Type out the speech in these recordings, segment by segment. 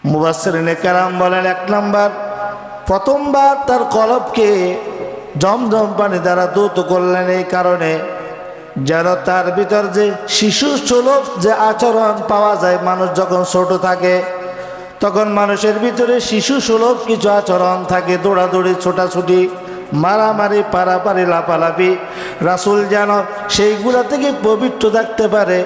মুফাসসিরিনে কেরাম বলেন, এক নাম্বার, প্রথমবার তার কলবকে জমজম পানি দ্বারা ধৌত করলেন এই কারণে যেন তার ভিতর যে শিশু সুলভ যে আচরণ পাওয়া যায়, মানুষ যখন ছোট থাকে তখন মানুষের ভিতরে শিশু সুলভ কিছু আচরণ থাকে, দৌড়াদৌড়ি, ছোটাছুটি, মারামারি, পারাপারি, লাপালাপি, রাসূল যেন সেইগুলা থেকে পবিত্র থাকতে পারে।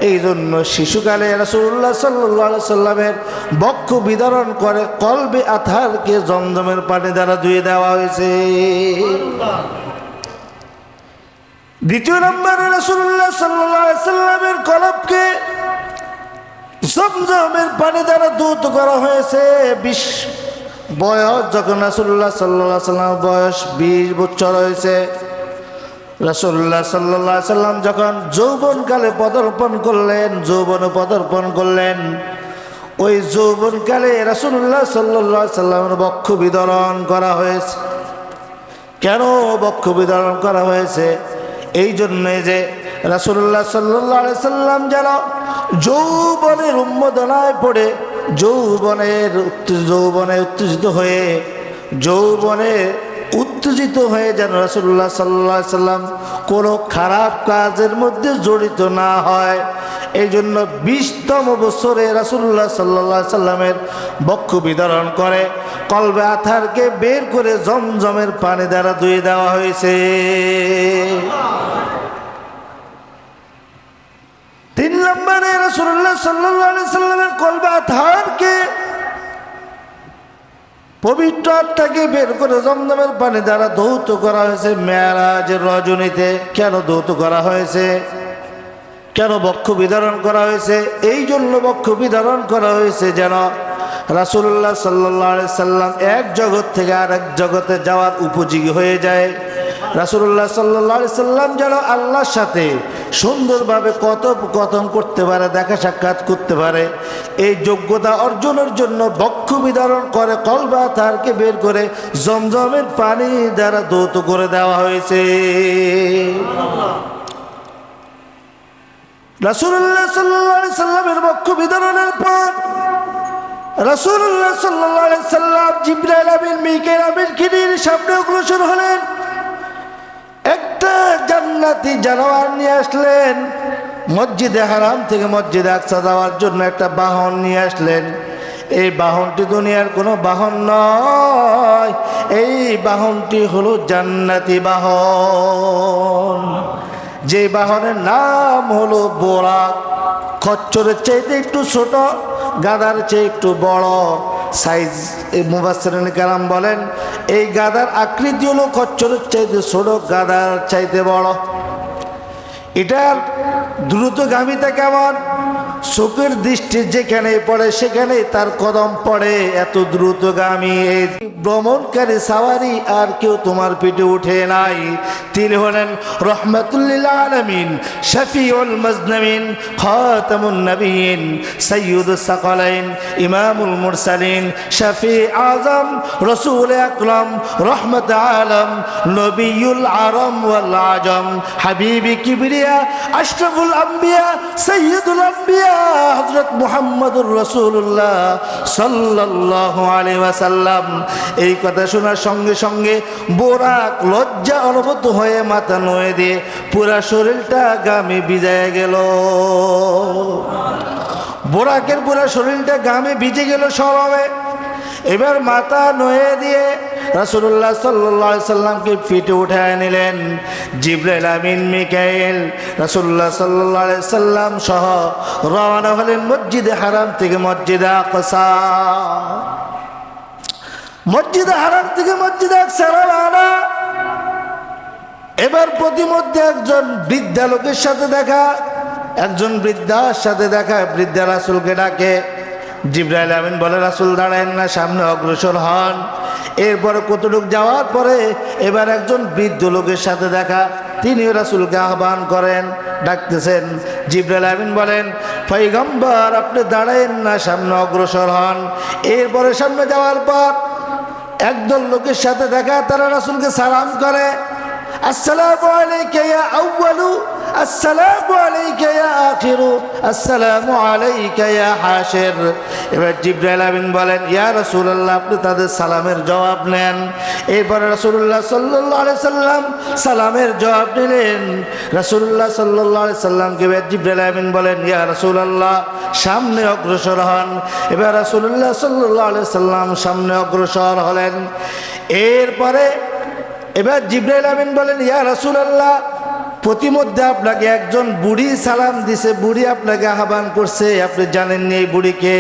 এই জন্য শিশুকালে রাসূলুল্লাহ সাল্লাল্লাহু আলাইহি সাল্লামের বক্ষ বিতরণ করে কলবে আতহারকে জমজমের পানি দ্বারা ধুয়ে দেওয়া হয়েছে। দ্বিতীয় নম্বরে রাসূলুল্লাহ সাল্লাল্লাহু আলাইহি সাল্লামের কলবকে জমজমের পানি দ্বারা ধৌত করা হয়েছে। বয়স যখন রাসূলুল্লাহ সাল্লাল্লাহু আলাইহি সাল্লাম বয়স 20 বছর হয়েছে, রাসূলুল্লাহ সাল্লাল্লাহু আলাইহি সাল্লাম যখন যৌবনকালে পদার্পণ করলেন, যৌবনে পদার্পণ করলেন, ওই যৌবনকালে রাসূলুল্লাহ সাল্লাল্লাহু আলাইহি সাল্লামের বক্ষ বিতরণ করা হয়েছে। কেন বক্ষ বিতরণ করা হয়েছে? এই জন্যে যে রাসূলুল্লাহ সাল্লাল্লাহু আলাইহি সাল্লাম যেন যৌবনের উন্মাদনায় পড়ে যৌবনে উত্তেজিত হয়ে যেন রাসূলুল্লাহ সাল্লাল্লাহু আলাইহি সাল্লাম কোনো খারাপ কাজের মধ্যে জড়িত না হয়, এই জন্য 20তম বছরে রাসূলুল্লাহ সাল্লাল্লাহু আলাইহি সাল্লামের বক্ষ বিতরণ করে কলবে আতহারকে বের করে জমজমের পানি দ্বারা ধুয়ে দেওয়া হয়েছে। 3 নম্বরে রাসূলুল্লাহ সাল্লাল্লাহু আলাইহি সাল্লামের কলবে আতহারকে পবিত্র আত্মাকে বের করে জমজমের পানি দ্বারা ধৌত করা হয়েছে মেরাজের রজনীতে। কেন ধৌত করা হয়েছে? কেন বক্ষ বিতরণ করা হয়েছে? এই জন্য বক্ষ বিতরণ করা হয়েছে যেন রাসূলুল্লাহ সাল্লাল্লাহু আলাইহি সাল্লাম এক জগৎ থেকে আরেক জগতে যাওয়ার উপযোগী হয়ে যায়। রাসূলুল্লাহ সাল্লাল্লাহু আলাইহি সাল্লাম যেন আল্লাহর সাথে সুন্দরভাবে কথোপকথন করতে পারে, দেখা সাক্ষাৎ করতে পারে, এই যোগ্যতা অর্জনের জন্য বক্ষ বিতরণ করে কলবে আতহারকে বের করে জমজমের পানি দ্বারা ধৌত করে দেওয়া হয়েছে। রাসূলুল্লাহ সাল্লাল্লাহু আলাইহি সাল্লামের বক্ষ বিতরণের পর রাসূলুল্লাহ সাল্লাল্লাহু আলাইহি সাল্লাম জিবরাইল আমিন মিকাইল আমিনকে নিয়ে সামনে অগ্রসর হলেন। একটা জান্নাতি জানোয়ার নিয়ে আসলেন। মসজিদে হারাম থেকে মসজিদে আকসা যাওয়ার জন্য একটা বাহন নিয়ে আসলেন। এই বাহনটি দুনিয়ার কোনো বাহন নয়, এই বাহনটি হলো জান্নাতি বাহন। যে বাহনের নাম হলো বোরাক। খচ্চরের চাইতে একটু ছোট, গাধার চেয়ে একটু বড় সাইজ। এই মুফাসসিরিনে কেরাম বলেন এই গাধার আকৃতি হলো খচ্চরের চাইতে ছোট, গাধার চাইতে বড়। এটার দ্রুতগামিতা কেমন? চোখের দৃষ্টি যেখানে পড়ে সেখানে তার কদম পড়ে, এত দ্রুতগামী। এই ভ্রমণকারী সাওয়ারি আর কেউ তোমার পিঠে উঠে নাই। তিনি হলেন রহমাতুল লিল আলামিন, শফিউল মুজনিবিন, খাতামুন নবিয়িন, সাইয়্যিদুস সাকালাইন, ইমামুল মুরসালিন, শফি আযম, রাসূল আকরাম, রহমত আলম, নবিয়ুল আরম ওয়াল আজম, হাবিবি কিবরিয়া, আশরাফুল আম্বিয়া, সাইয়্যিদুল আম্বিয়া, হযরত মুহাম্মদুর রাসূলুল্লাহ সাল্লাল্লাহু আলাইহি ওয়াসাল্লাম। এই কথা শোনার সঙ্গে সঙ্গে বোরাক লজ্জা অনুভূত হয়ে মাথা নুয়ে দিয়ে পুরা শরীরটা ঘামে ভিজে গেল। বোরাকের পুরা শরীরটা ঘামে ভিজে গেল সবে। এবার মাথা নুয়ে দিয়ে রাসূলুল্লাহ সাল্লাল্লাহু আলাইহি সাল্লামকে পিঠে উঠায় নিলেন। জিবরাইল আমিন মিকাইল রাসূলুল্লাহ সাল্লাল্লাহু আলাইহি সাল্লাম সহ রওনা হলেন মসজিদে হারাম থেকে মসজিদে আকসা। মসজিদে হারাম থেকে মসজিদে আকসা রওনা। এবার প্রতিমধ্যে একজন বৃদ্ধা লোকের সাথে দেখা, একজন বৃদ্ধার সাথে দেখা। বৃদ্ধা রাসূলকে ডাকে। জিবরাইল আমিন বলে রাসূল দাঁড়ায়েন না, সামনে অগ্রসর হন। এরপরে কতটুকু যাওয়ার পরে এবার একজন বৃদ্ধ লোকের সাথে দেখা। তিনিও রাসূলকে আহ্বান করেন, ডাকতেছেন। জিবরাইল আমিন বলেন পয়গম্বর আপনি দাঁড়ায়েন না, সামনে অগ্রসর হন। এরপরে সামনে যাওয়ার পর একদল লোকের সাথে দেখা। তারা রাসূলকে সালাম করে, আসসালামু আলাইকা ইয়া আউয়ালু, আসসালামু আলাইকা ইয়া আখিরু, আসসালামু আলাইকা ইয়া হাশির। এবার জিবরাইল আমিন বলেন, ইয়া রাসূলুল্লাহ, আপনি তাদের সালামের জবাব নেন। এরপরে রাসূলুল্লাহ সাল্লাল্লাহু আলাইহি সাল্লাম সালামের জবাব নিলেন। রাসূলুল্লাহ সাল্লাল্লাহু আলাইহি সাল্লামকে জিবরাইল আমিন বলেন, ইয়া রাসূলুল্লাহ, সামনে অগ্রসর হন। এবার রাসূলুল্লাহ সাল্লাল্লাহু আলাইহি সাল্লাম সামনে অগ্রসর হলেন। এরপরে এবার জিবরাইল আমিন বলেন, ইয়া রাসূলুল্লাহ, প্রতিমধ্যে আপনাকে একজন বুড়ি সালাম দিছে, বুড়ি আপনাকে আহ্বান করছে। আপনি জানেননি এই বুড়িকে?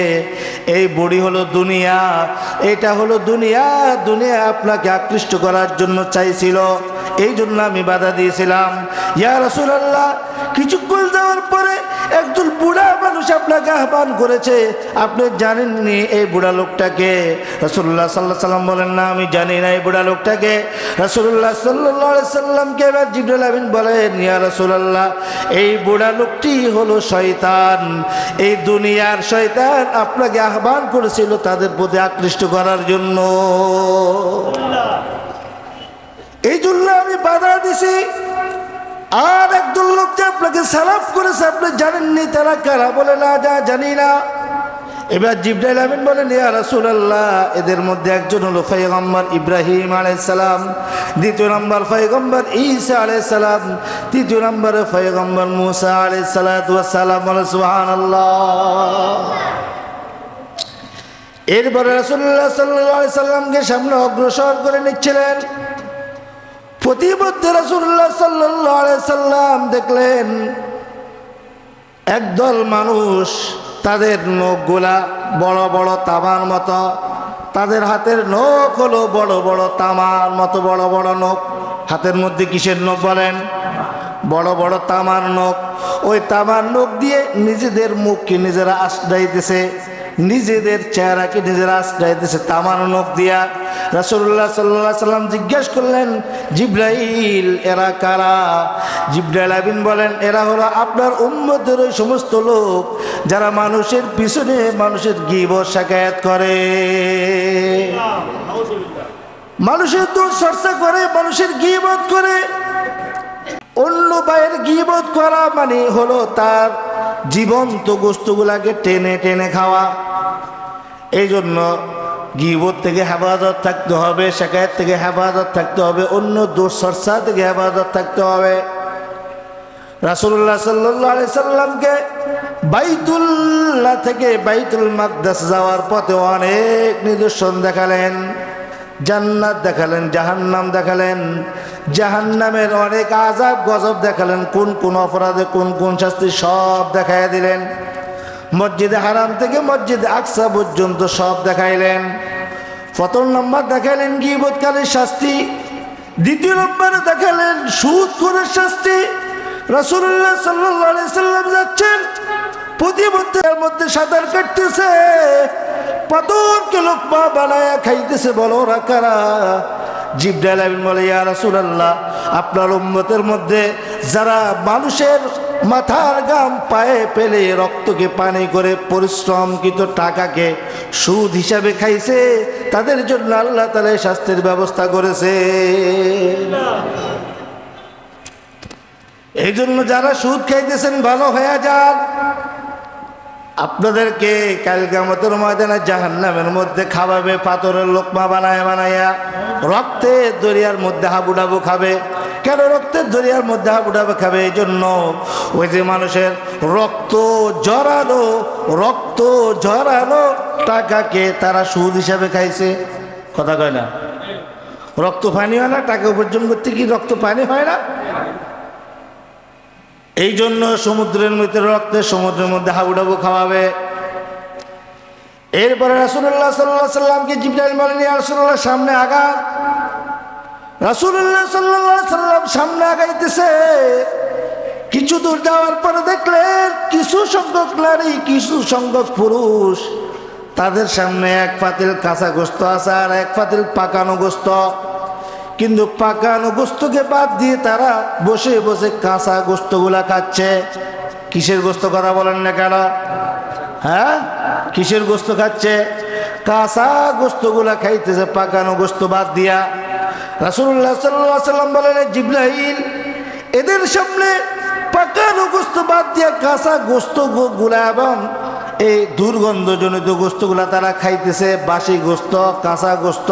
এই বুড়ি হলো দুনিয়া, এটা হলো দুনিয়া। দুনিয়া আপনাকে আকৃষ্ট করার জন্য চাইছিল, এই জন্য আমি বাধা দিয়েছিলাম। ইয়া রাসূলুল্লাহ, কিছুক্ষণ যাওয়ার পরে একজন বুড়া মানুষ আপনাকে আহ্বান করেছে, আপনি জানেননি এই বুড়া লোকটাকে? রাসূলুল্লাহ সাল্লাল্লাহু আলাইহি সাল্লাম বলেন, না, আমি জানি না এই বুড়া লোকটাকে। রাসূলুল্লাহ সাল্লাল্লাহু আলাইহি সাল্লামকে এবার জিবরাইল আমিন বলেন, ইয়া রাসূলুল্লাহ, এই বুড়া লোকটি হলো শয়তান। এই দুনিয়ার শয়তান আপনাকে আহ্বান করেছিল তাদের প্রতি আকৃষ্ট করার জন্য, এই জন্য আমি বাধা দিছি। আর একদল লোক যে আপনাকে সালাম করেছে, আপনি জানেননি তারা কারা? বলে, না, জানি না। এবার জিবরাইল আমিন বলেন, ইয়া রাসূলুল্লাহ, এদের মধ্যে একজন হলো পয়গম্বর ইব্রাহিম আলাইহিস সালাম, দ্বিতীয় নম্বর পয়গম্বর ঈসা আলাইহিস সালাম, তৃতীয় নম্বরে পয়গম্বর মুসা আলাইহিস সালাতু ওয়াস সালাম। সুবহানাল্লাহ। এরপরে রাসূলুল্লাহ সাল্লাল্লাহু আলাইহি সাল্লামকে সামনে অগ্রসর করে নিচ্ছিলেন। প্রতিমধ্যে রাসূলুল্লাহ সাল্লাল্লাহু আলাইহি সাল্লাম দেখলেন একদল মানুষ, তাদের নখগুলা বড় বড় তামার মতো, তাদের হাতের নখ হলো বড় বড় তামার মতো বড় বড় নখ। হাতের মধ্যে কিসের নখ বলেন? বড় বড় তামার নখ। ওই তামার নখ দিয়ে নিজেদের মুখকে নিজেরা আশ্রয়াইতেছে, নিজেদের চেহারাকে নিজেরা আশ্রয়াইতেছে তামার নখ দিয়া। রাসূলুল্লাহ সাল্লাল্লাহু আলাইহি সাল্লাম জিজ্ঞেস করলেন, জিবরাইল, এরা কারা? জিবরাইল আমিন বলেন, এরা হলো আপনার উম্মতের ওই সমস্ত লোক যারা মানুষের পিছনে মানুষের গীবত শিকায়াত করে, মানুষের দুঃচর্চা করে, মানুষের গীবত করে। অন্য ভাইয়ের গীবত করা মানে হলো তার জীবন্ত গোস্তগুলাকে টেনে টেনে খাওয়া। এই জন্য গীবত থেকে হেফাজত থাকতে হবে, শিকায়াত থেকে হেফাজত থাকতে হবে, অন্য দুঃচর্চা থেকে হেফাজত থাকতে হবে। রাসূলুল্লাহ সাল্লাল্লাহু আলাইহি সাল্লামকে বাইতুল্লাহ থেকে বাইতুল মাকদাস যাওয়ার পথে অনেক নিদর্শন দেখালেন, জান্নাত দেখালেন, জাহান্নাম দেখালেন, জাহান্নামের অনেক আযাব গজব দেখালেন, কোন কোন অপরাধে কোন কোন শাস্তি সব দেখাইয়া দিলেন। মসজিদে হারাম থেকে মসজিদে আকসা পর্যন্ত সব দেখাইলেন। প্রথম নম্বর দেখাইলেন গীবতকারীর শাস্তি, দ্বিতীয় নম্বরে দেখালেন সুদখোরের শাস্তি। রাসূলুল্লাহ সাল্লাল্লাহু আলাইহি সাল্লাম যাচ্ছেন, প্রতিমধ্যের মধ্যে সাঁতার কাটতেছে, পাথরকে লোকমা বানায়া খাইতেছে। বলো, ওরা কারা? জিবরাইল আমিন বলে, ইয়া রাসূলুল্লাহ, আপনার উম্মতের মধ্যে যারা মানুষের মাথার ঘাম পায়ে পেলে রক্তকে পানি করে পরিশ্রমকৃত টাকাকে সুদ হিসাবে খাইছে, তাদের জন্য আল্লাহ তাআলা শাস্তির ব্যবস্থা করেছে। এই জন্য যারা সুদ খাইতেছেন ভালো হয়ে যান। আপনাদেরকে কাল কিয়ামতের ময়দানে জাহান্নামের মধ্যে খাওয়াবে, পাথরের লোকমা বানায় বানাইয়া রক্তের দরিয়ার মধ্যে হাবুডাবু খাবে। কেন রক্তের দরিয়ার মধ্যে হাবুডাবু খাবে? এই জন্য ওই যে মানুষের রক্ত ঝরানো টাকাকে তারা সুদ হিসাবে খাইছে। কথা কয় না? রক্ত পানি হয় না? টাকা উপার্জন করতে কি রক্ত পানি হয় না? এই জন্য সমুদ্রের মধ্যে রক্তের সমুদ্রের মধ্যে হাবুডাবু খাওয়াবে। এরপরে রাসূলুল্লাহ সাল্লাল্লাহু আলাইহি সাল্লামকে জিবরাইল বলেন, ইয়া রাসূলুল্লাহ, সামনে আগান। রাসূলুল্লাহ সাল্লাল্লাহু আলাইহি সাল্লাম সামনে আগাইতেছে। কিছু দূর যাওয়ার পরে দেখলেন কিছু সংখ্যক নারী, কিছু সংখ্যক পুরুষ, তাদের সামনে এক পাতিল কাঁচা গোস্ত আছে আর এক পাতিল পাকানো গোস্ত। কিন্তু পাকানো গোস্তকে বাদ দিয়ে তারা বসে বসে কাঁচা গোস্তগুলা খাচ্ছে। কিসের গোস্ত কথা বলেন না কেন? হ্যাঁ, কিসের গোস্ত খাচ্ছে? কাঁচা গোস্তগুলা খাইতেছে, পাকানো গোস্ত বাদ দিয়া। রাসূলুল্লাহ সাল্লাল্লাহু আলাইহি সাল্লাম বলেন, জিবরাইল, এদের সামনে পাকানো গোস্ত বাদ দিয়ে কাঁচা গোস্ত গুলা এবং এই দুর্গন্ধজনিত গোস্তগুলা তারা খাইতেছে। বাসি গোস্ত, কাঁচা গোস্ত,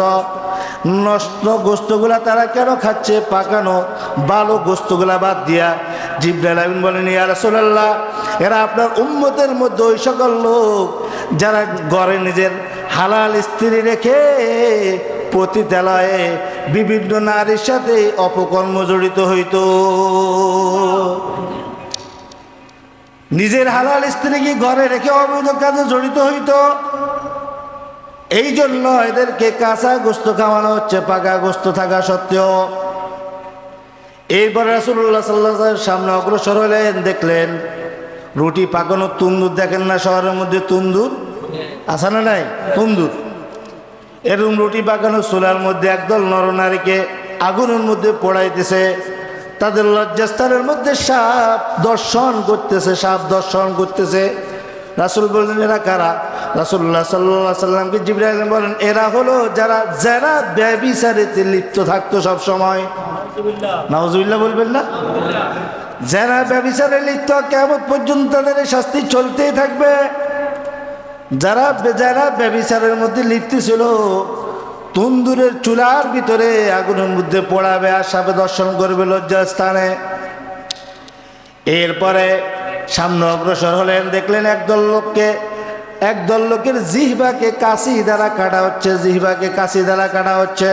নষ্ট গোস্তগুলা তারা কেন খাচ্ছে? পাকানো ভালো গোস্তগুলা বাদ দিয়া। জিবরাইল আমিন বলেন, ইয়া রাসূলুল্লাহ, এরা আপনার উম্মতের মধ্যে ওই সকল লোক যারা ঘরে নিজের হালাল স্ত্রী রেখে পতিতালয়ে বিভিন্ন নারীর সাথে অপকর্ম জড়িত হইত। নিজের হালাল স্ত্রীকে ঘরে রেখে অবৈধ কাজে জড়িত হইত। এই জন্য এদেরকে কাঁচা গোস্ত খাওয়ানো হচ্ছে, পাকা গোস্ত থাকা সত্ত্বেও। এইবার রাসূলুল্লাহ সাল্লাল্লাহু আলাইহি ওয়াসাল্লাম সামনে অগ্রসর হলেন, দেখলেন রুটি পাকানো তন্দুর। দেখেন না শহরের মধ্যে তন্দুর আছে না নাই? তন্দুর, এরকম রুটি পাকানো চুলার মধ্যে একদল নরনারীকে আগুনের মধ্যে পোড়াইতেছে। তাদের লজ্জাস্থানের মধ্যে সাপ দর্শন করতেছে, সাপ দর্শন করতেছে। রাসূল বললেন, এরা কারা? রাসূলুল্লাহ সাল্লাল্লাহু আলাইহি ওয়াসাল্লামকে জিবরাইল বলেন, এরা হলো যারা যারা ব্যভিচারেতে লিপ্ত থাকতো সব সময়। নাউজুবিল্লাহ বলবেন না? যারা ব্যভিচারে লিপ্ত, কিয়ামত পর্যন্ত তাদের শাস্তি চলতেই থাকবে। যারা যারা ব্যভিচারের মধ্যে লিপ্ত ছিল, তন্দুরের চুলার ভিতরে আগুনের মধ্যে পোড়াবে আর সাপে দর্শন করবে লজ্জাস্থানে। এরপরে সামনে অগ্রসর হলেন, দেখলেন একদল লোকের জিহ্বাকে কাশি দ্বারা কাটা হচ্ছে, জিহ্বাকে কাশি দ্বারা কাটা হচ্ছে।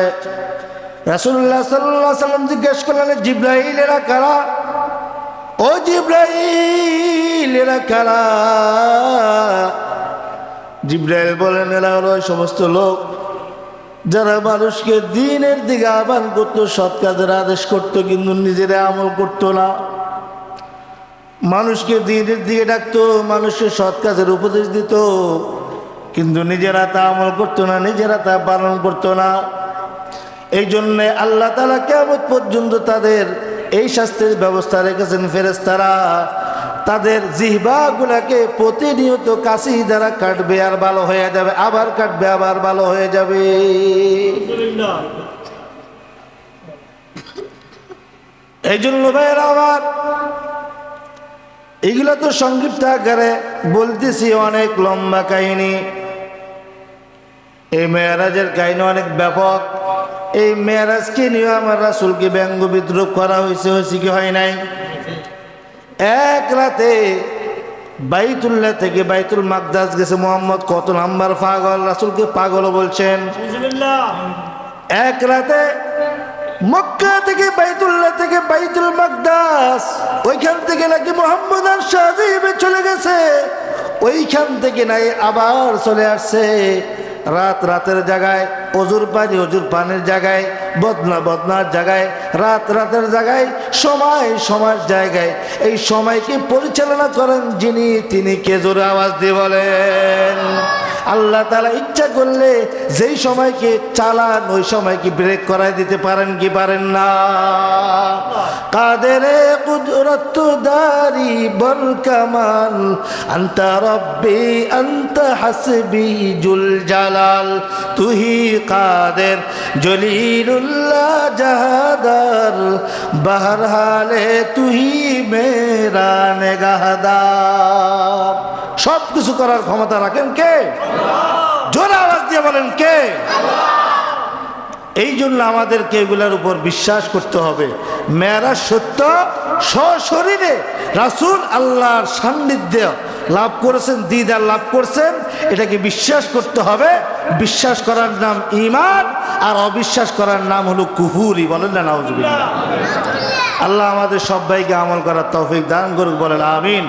রাসূলুল্লাহ সাল্লাল্লাহু আলাইহি ওয়াসাল্লাম জিজ্ঞেস করলেন, জিবরাইল, এরা কারা? ও জিবরাইল, এরা কারা? জিবরাইল বলেন, এরা হলো ওই সমস্ত লোক যারা মানুষকে দ্বীনের দিকে আহ্বান করতো, সৎ কাজের আদেশ করতো, কিন্তু নিজেরা আমল করতো না। মানুষকে দ্বীনের দিকে ডাকতো, মানুষকে সৎ কাজের উপদেশ দিত, কিন্তু নিজেরা তা আমল করতো না, নিজেরা তা পালন করতো না। এই জন্যে আল্লাহ তাআলা কিয়ামত পর্যন্ত তাদের এই শাস্তির ব্যবস্থা রেখেছেন। ফেরেশতারা তাদের জিহ্বাগুলাকে প্রতিনিয়ত কাশি দ্বারা কাটবে আর ভালো হয়ে যাবে, আবার কাটবে আবার ভালো হয়ে যাবে। এই জন্য ভাইয়েরা আমার, এগুলো তো সংক্ষিপ্ত আকারে বলতেছি, অনেক লম্বা কাহিনী। এই মেরাজের কাহিনী অনেক ব্যাপক। এই মেরাজকে নিয়ে আমার রাসূলকে ব্যঙ্গ বিদ্রুপ করা হয়েছে কি হয় নাই? এক রাতে বাইতুল্লাহ থেকে বাইতুল মাকদাস গেছে মুহাম্মদ। কত নাম্বার পাগল! রাসূলকে পাগল বলছেন। এক রাতে মক্কা থেকে বাইতুল্লাহ থেকে বাইতুল মাকদাস, ওইখান থেকে নাকি মুহাম্মদ আর শাহজিবে চলে গেছে, ওইখান থেকে নাই আবার চলে আসছে। রাতের জায়গায় অজুর পানির জায়গায়, বদনার জায়গায়, রাতের জায়গায়, সময়ের জায়গায়। এই সময়কে পরিচালনা করেন যিনি, তিনি কে? জোরে আওয়াজ দিয়ে বলেন। আল্লাহ তাআলা ইচ্ছা করলে যেই সময়কে চালান, ওই সময়কে ব্রেক করাই দিতে পারেন কি পারেন না? কাদেরে কুদরত দারি বল কামাল, আনতা রব্বি আনতা হাসবি জুল জালাল, তুহি কাদের জলিলুল্লাহ জাহাদার, বাহরহালে তুহি মেরা নেগাহদার। সব কিছু করার ক্ষমতা রাখেন কে? জোরে আওয়াজ দিয়ে বলেন কে? এই জন্য আমাদেরকে এগুলোর উপর বিশ্বাস করতে হবে। মেরাজ সত্য, সশরীরে রাসূল আল্লাহর সান্নিধ্য লাভ করেছেন, দিদার লাভ করছেন, এটাকে বিশ্বাস করতে হবে। বিশ্বাস করার নাম ঈমান, আর অবিশ্বাস করার নাম হলো কুফরি। বলেন না নাউজুবিল্লাহ। আল্লাহ আমাদের সবাইকে আমল করার তৌফিক দান করুক, বলেন আমিন।